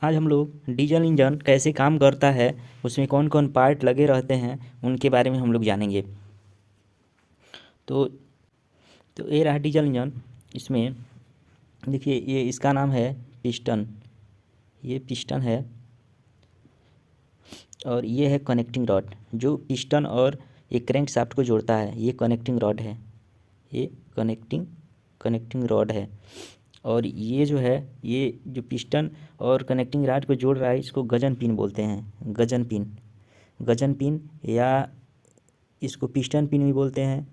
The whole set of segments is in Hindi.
आज हम लोग डीजल इंजन कैसे काम करता है, उसमें कौन कौन पार्ट लगे रहते हैं, उनके बारे में हम लोग जानेंगे। तो ये रहा डीजल इंजन। इसमें देखिए, ये इसका नाम है पिस्टन। ये पिस्टन है और ये है कनेक्टिंग रॉड, जो पिस्टन और ये क्रैंक शाफ्ट को जोड़ता है। ये कनेक्टिंग रॉड है, ये कनेक्टिंग रॉड है। और ये जो है, ये जो पिस्टन और कनेक्टिंग रॉड को जोड़ रहा है, इसको गजन पिन बोलते हैं। गजन पिन या इसको पिस्टन पिन भी बोलते हैं,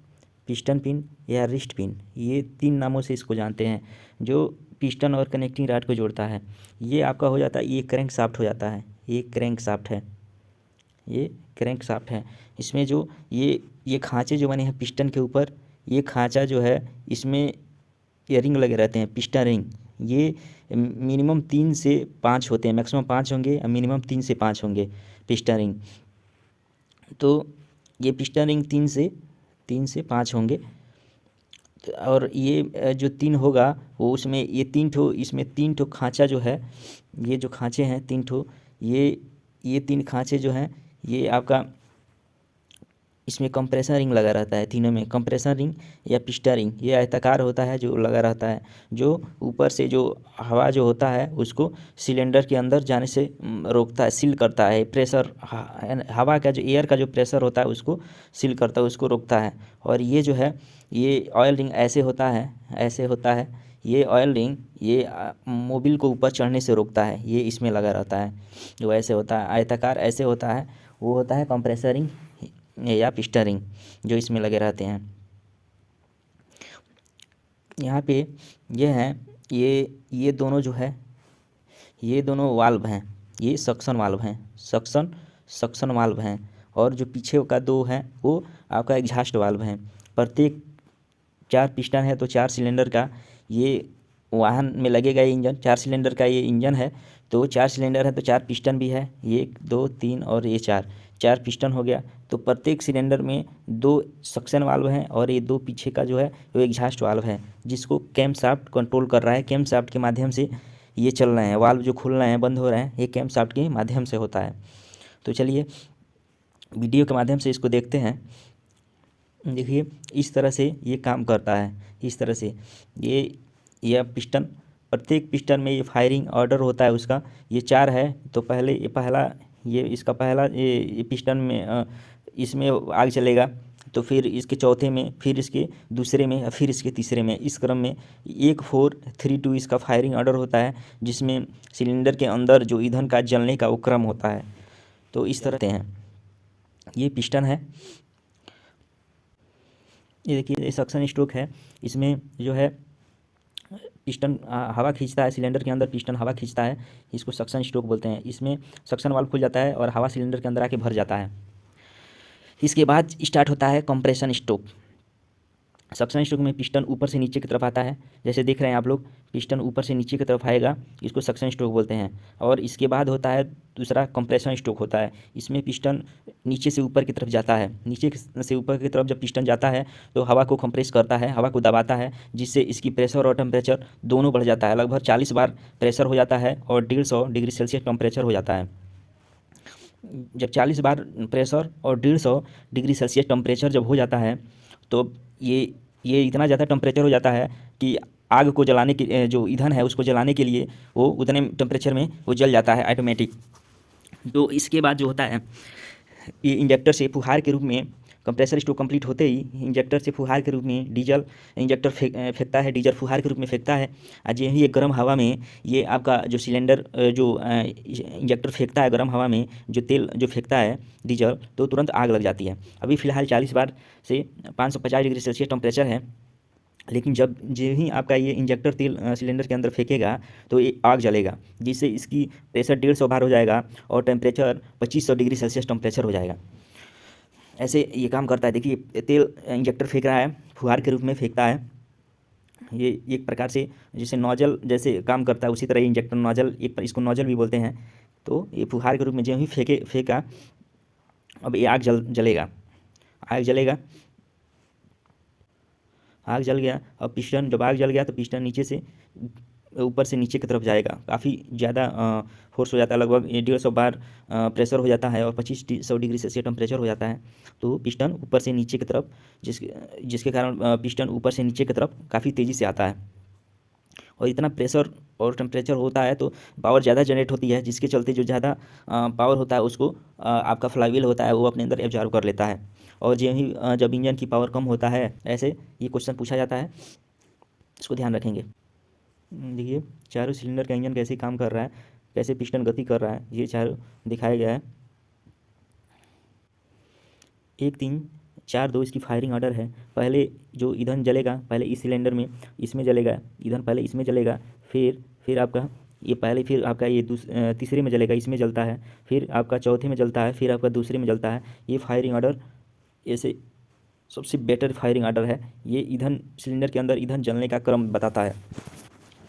पिस्टन पिन या रिस्ट पिन, ये 3 नामों से इसको जानते हैं, जो पिस्टन और कनेक्टिंग रॉड को जोड़ता है। ये आपका हो जाता है, ये क्रैंक शाफ्ट हो जाता है। ये क्रैंक शाफ्ट है, ये क्रैंक शाफ्ट है। इसमें जो ये खांचे जो बने हैं पिस्टन के ऊपर, ये खांचा जो है, इसमें ये रिंग लगे रहते हैं, पिस्टन रिंग। ये मिनिमम 3 से 5 होते हैं, मैक्सिमम 5 होंगे और मिनिमम 3 से 5 होंगे पिस्टन रिंग। तो ये पिस्टन रिंग 3 से 5 होंगे। और ये जो 3 होगा वो उसमें ये 3 ठो, इसमें 3 ठो खांचा जो है, ये जो खांचे हैं 3 ठो, ये 3 खांचे जो हैं, ये आपका इसमें कंप्रेसर रिंग लगा रहता है। तीनों में कंप्रेसर रिंग या पिस्टन रिंग, ये आयताकार होता है जो लगा रहता है, जो ऊपर से जो हवा जो होता है उसको सिलेंडर के अंदर जाने से रोकता है, सील करता है। प्रेशर, हवा का जो एयर का जो प्रेशर होता है उसको सील करता है, उसको रोकता है। और ये जो है, ये ऑयल रिंग ऐसे होता है, ऐसे होता है। ये ऑयल रिंग ये मोबिल को ऊपर चढ़ने से रोकता है, ये इसमें लगा रहता है। जो ऐसे होता है आयताकार, ऐसे होता है, वो होता है कंप्रेसर रिंग या पिस्टन रिंग, जो इसमें लगे रहते हैं। यहाँ पे ये हैं, ये दोनों जो है, ये दोनों वाल्व हैं, ये सक्शन वाल्व हैं, सक्शन वाल्व हैं। और जो पीछे का 2 हैं वो आपका एग्जॉस्ट वाल्व हैं। प्रत्येक 4 पिस्टन है तो 4 सिलेंडर का ये वाहन में लगेगा। ये इंजन 4 सिलेंडर का ये इंजन है, तो 4 सिलेंडर है तो 4 पिस्टन भी है। 1 2 3 और ये 4 पिस्टन हो गया। तो प्रत्येक सिलेंडर में 2 सक्शन वाल्व हैं और ये 2 पीछे का जो है वो एग्जॉस्ट वाल्व है, जिसको कैम शाफ्ट कंट्रोल कर रहा है। कैम शाफ्ट के माध्यम से ये चल रहे हैं, वाल्व जो खुल रहे हैं, बंद हो रहे हैं, ये कैम शाफ्ट के माध्यम से होता है। तो चलिए वीडियो के माध्यम से इसको देखते हैं। देखिए इस तरह से ये काम करता है। इस तरह से ये पिस्टन, प्रत्येक पिस्टन में ये फायरिंग ऑर्डर होता है उसका। ये 4 है तो पहले ये पहला, ये इसका पहला ये पिस्टन में इसमें आग चलेगा, तो फिर इसके चौथे में, फिर इसके दूसरे में, फिर इसके तीसरे में, इस क्रम में 1 4 3 2 इसका फायरिंग ऑर्डर होता है, जिसमें सिलेंडर के अंदर जो ईंधन का जलने का वो क्रम होता है। तो इस तरह से हैं। ये पिस्टन है, ये देखिए, ये सक्शन स्ट्रोक है। इसमें जो है पिस्टन हवा खींचता है, सिलेंडर के अंदर पिस्टन हवा खींचता है, इसको सक्शन स्ट्रोक बोलते हैं। इसमें सक्शन वाल्व खुल जाता है और हवा सिलेंडर के अंदर आके भर जाता है। इसके बाद स्टार्ट होता है कंप्रेशन स्ट्रोक। सक्शन स्ट्रोक में पिस्टन ऊपर से नीचे की तरफ आता है, जैसे देख रहे हैं आप लोग, पिस्टन ऊपर से नीचे की तरफ आएगा, इसको सक्शन स्ट्रोक बोलते हैं। और इसके बाद होता है दूसरा कंप्रेशन स्ट्रोक होता है। इसमें पिस्टन नीचे से ऊपर की तरफ जाता है, नीचे से ऊपर की तरफ जब पिस्टन जाता है तो हवा को कंप्रेस करता है, हवा को दबाता है, जिससे इसकी प्रेशर और टेम्परेचर दोनों बढ़ जाता है। लगभग 40 बार प्रेशर हो जाता है और 150 डिग्री सेल्सियस टेम्परेचर हो जाता है। जब 40 बार प्रेशर और 150 डिग्री सेल्सियस टेम्परेचर जब हो जाता है, तो ये इतना ज़्यादा टेम्परेचर हो जाता है कि आग को जलाने की जो ईंधन है उसको जलाने के लिए वो उतने टेम्परेचर में वो जल जाता है ऑटोमेटिक। तो इसके बाद जो होता है, ये इंजेक्टर से फुहार के रूप में, कंप्रेसर स्ट्रोक कंप्लीट होते ही इंजेक्टर से फुहार के रूप में डीजल इंजेक्टर फेंकता है, डीजल फुहार के रूप में फेंकता है। आज यही ये गर्म हवा में ये आपका जो सिलेंडर जो इंजेक्टर फेंकता है, गर्म हवा में जो तेल जो फेंकता है डीजल, तो तुरंत आग लग जाती है। अभी फ़िलहाल 40 बार से 550 डिग्री सेल्सियस टेम्परेचर है, लेकिन जब जो ही आपका ये इंजेक्टर तेल सिलेंडर के अंदर फेंकेगा तो ये आग जलेगा, जिससे इसकी प्रेशर 150 बार हो जाएगा और टेम्परेचर 2500 डिग्री सेल्सियस टेम्परेचर हो जाएगा। ऐसे ये काम करता है। देखिए तेल इंजेक्टर फेंक रहा है, फुहार के रूप में फेंकता है। ये एक प्रकार से जैसे नोजल जैसे काम करता है, उसी तरह इंजेक्टर नोजल, एक इसको नोजल भी बोलते हैं। तो ये फुहार के रूप में जो ही फेंका, अब ये आग जलेगा, आग जलेगा, आग जल गया। अब पिस्टन, जब आग जल गया तो पिस्टन नीचे से ऊपर से नीचे की तरफ जाएगा, काफ़ी ज़्यादा फोर्स हो जाता है, लगभग 150 बार प्रेशर हो जाता है और 2500 डिग्री सेल्सियस टेम्परेचर हो जाता है। तो पिस्टन ऊपर से नीचे की तरफ जिसके कारण पिस्टन ऊपर से नीचे की तरफ काफ़ी तेज़ी से आता है और इतना प्रेशर और टेम्परेचर होता है तो पावर ज़्यादा जनरेट होती है, जिसके चलते जो ज़्यादा पावर होता है उसको आपका फ्लाईव्हील होता है वो अपने अंदर एब्जॉर्व कर लेता है। और जब इंजन की पावर कम होता है, ऐसे ये क्वेश्चन पूछा जाता है, इसको ध्यान रखेंगे। देखिए चारों सिलेंडर का इंजन कैसे काम कर रहा है, कैसे पिस्टन गति कर रहा है, ये चारों दिखाया गया है। 1 3 4 2 इसकी फायरिंग ऑर्डर है। पहले जो ईंधन जलेगा, पहले इस सिलेंडर में इसमें जलेगा ईंधन, पहले इसमें जलेगा, फिर आपका ये पहले, फिर आपका ये तीसरे में जलेगा, इसमें जलता है, फिर आपका चौथे में जलता है, फिर आपका दूसरे में जलता है। ये फायरिंग ऑर्डर ऐसे सबसे बेटर फायरिंग ऑर्डर है। ये ईंधन सिलेंडर के अंदर ईंधन जलने का क्रम बताता है।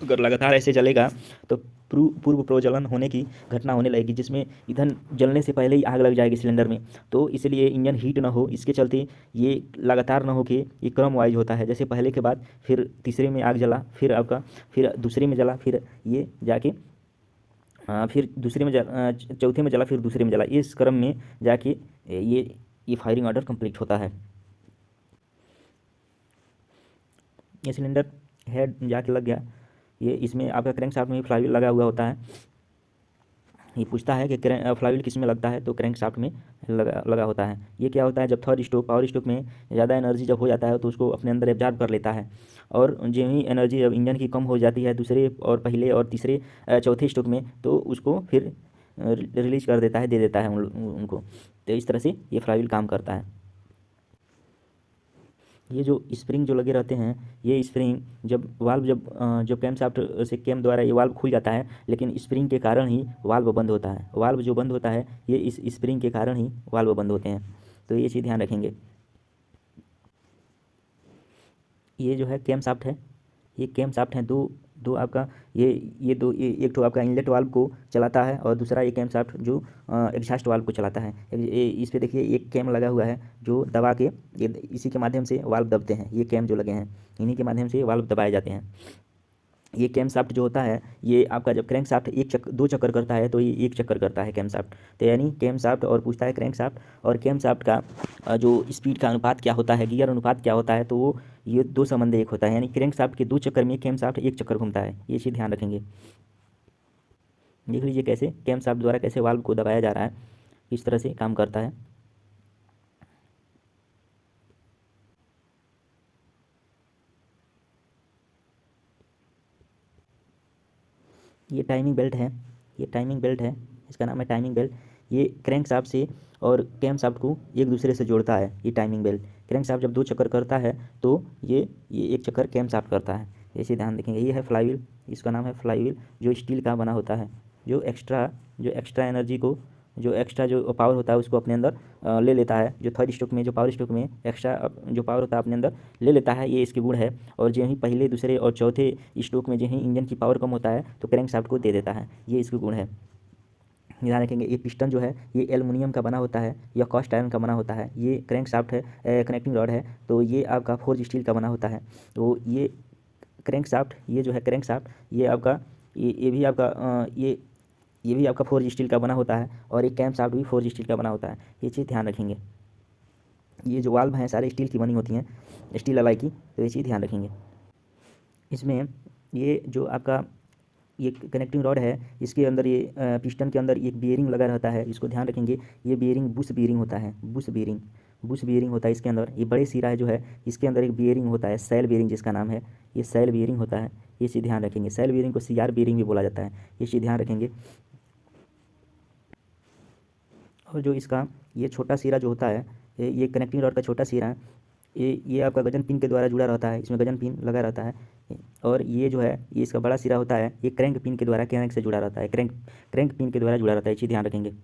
अगर लगातार ऐसे जलेगा तो पूर्व प्रज्वलन होने की घटना होने लगेगी, जिसमें ईंधन जलने से पहले ही आग लग जाएगी सिलेंडर में। तो इसलिए इंजन हीट ना हो, इसके चलते ये लगातार ना हो कि ये क्रम वाइज होता है, जैसे पहले के बाद फिर तीसरे में आग जला, फिर आपका फिर दूसरे में जला, फिर ये जाके फिर दूसरे में चौथे में जला, फिर दूसरे में जला, इस क्रम में जाके ये फायरिंग ऑर्डर कंप्लीट होता है। ये सिलेंडर हेड जाके लग गया, ये इसमें आपका क्रैंकशाफ्ट में फ्लाईव्हील लगा हुआ होता है। ये पूछता है कि फ्लाईव्हील किस में लगता है, तो क्रैंकशाफ्ट में लगा होता है। ये क्या होता है, जब पावर स्ट्रोक में ज़्यादा एनर्जी जब हो जाता है तो उसको अपने अंदर एब्जॉर्ब कर लेता है, और जो ही एनर्जी जब इंजन की कम हो जाती है दूसरे और पहले और तीसरे चौथे स्ट्रोक में, तो उसको फिर रिलीज कर देता है, दे देता है उनको। तो इस तरह से ये फ्लाईव्हील काम करता है। ये जो स्प्रिंग जो लगे रहते हैं, ये स्प्रिंग जब कैमशाफ्ट से कैम द्वारा ये वाल्व खुल जाता है, लेकिन स्प्रिंग के कारण ही वाल्व बंद होता है। वाल्व जो बंद होता है ये इस स्प्रिंग के कारण ही वाल्व बंद होते हैं, तो ये चीज़ ध्यान रखेंगे। ये जो है कैमशाफ्ट है, ये कैमशाफ्ट हैं दो दो आपका ये दो, एक तो आपका इनलेट वाल्व को चलाता है और दूसरा ये कैमशाफ्ट जो एग्जॉस्ट वाल्व को चलाता है। इस पे देखिए एक कैम लगा हुआ है जो दबा के इसी के माध्यम से वाल्व दबते हैं। ये कैम जो लगे हैं इन्हीं के माध्यम से वाल्व दबाए जाते हैं। ये कैमशाफ्ट जो होता है, ये आपका जब क्रैंकशाफ्ट दो चक्कर करता है तो ये एक चक्कर करता है कैमशाफ्ट। तो यानी कैमशाफ्ट और पूछता है क्रैंकशाफ्ट और कैमशाफ्ट का जो स्पीड का अनुपात क्या होता है, गियर अनुपात क्या होता है, तो वो ये दो संबंध एक होता है, यानी क्रैंकशाफ्ट के 2 चक्कर में कैमशाफ्ट 1 चक्कर घूमता है। ये चीज़ ध्यान रखेंगे। देख लीजिए कैसे कैमशाफ्ट द्वारा कैसे वाल्व को दबाया जा रहा है, किस तरह से काम करता है। ये टाइमिंग बेल्ट है, ये टाइमिंग बेल्ट है, इसका नाम है टाइमिंग बेल्ट। ये क्रैंकशाफ्ट से और कैमशाफ्ट को एक दूसरे से जोड़ता है। ये टाइमिंग बेल्ट क्रैंकशाफ्ट जब 2 चक्कर करता है तो ये 1 चक्कर कैमशाफ्ट करता है। ऐसे ध्यान रखेंगे। ये है फ्लाईव्हील, इसका नाम है फ्लाईव्हील, जो स्टील का बना होता है, जो एक्स्ट्रा एनर्जी को, जो एक्स्ट्रा जो पावर होता है उसको अपने अंदर ले लेता है। जो थर्ड स्ट्रोक में, जो पावर स्ट्रोक में एक्स्ट्रा जो पावर होता है अपने अंदर ले लेता है, ये इसके गुण है। और जो ही पहले दूसरे और चौथे स्ट्रोक में जो ही इंजन की पावर कम होता है तो क्रैंकशाफ्ट को दे देता है, ये इसके गुण है। ध्यान रखेंगे। ये पिस्टन जो है ये एल्युमिनियम का बना होता है या कास्ट आयरन का बना होता है। ये क्रैंकशाफ्ट है, कनेक्टिंग रॉड है, तो ये आपका फोर्ज स्टील का बना होता है। तो ये क्रैंकशाफ्ट, ये जो है क्रैंकशाफ्ट, ये आपका ये भी आपका ये भी आपका फोर्ज स्टील का बना होता है, और एक कैमशाफ्ट भी फोर्ज स्टील का बना होता है। ये चीज़ ध्यान रखेंगे। ये जो वाल्व हैं सारे स्टील की बनी होती हैं, स्टील अलाई की, तो ये चीज़ ध्यान रखेंगे। इसमें ये जो आपका ये कनेक्टिंग रॉड है, इसके अंदर ये पिस्टन के अंदर एक बियरिंग लगा रहता है, इसको ध्यान रखेंगे। ये बियरिंग बुश बियरिंग होता है, बुश बियरिंग होता है इसके अंदर। ये बड़े सिरा जो है इसके अंदर एक बियरिंग होता है, सेल बियरिंग जिसका नाम है, ये सेल बियरिंग होता है। ये चीज़ ध्यान रखेंगे। सेल बियरिंग को CR बियरिंग भी बोला जाता है, ये चीज़ ध्यान रखेंगे। और जो इसका ये छोटा सिरा जो होता है, ये कनेक्टिंग रॉड का छोटा सिरा है, ये आपका गजन पिन के द्वारा जुड़ा रहता है, इसमें गजन पिन लगा रहता है। और ये जो है ये इसका बड़ा सिरा होता है, ये क्रैंक पिन के द्वारा क्रैंक से जुड़ा रहता है, क्रैंक पिन के द्वारा जुड़ा रहता है। ये चीज़ ध्यान रखेंगे।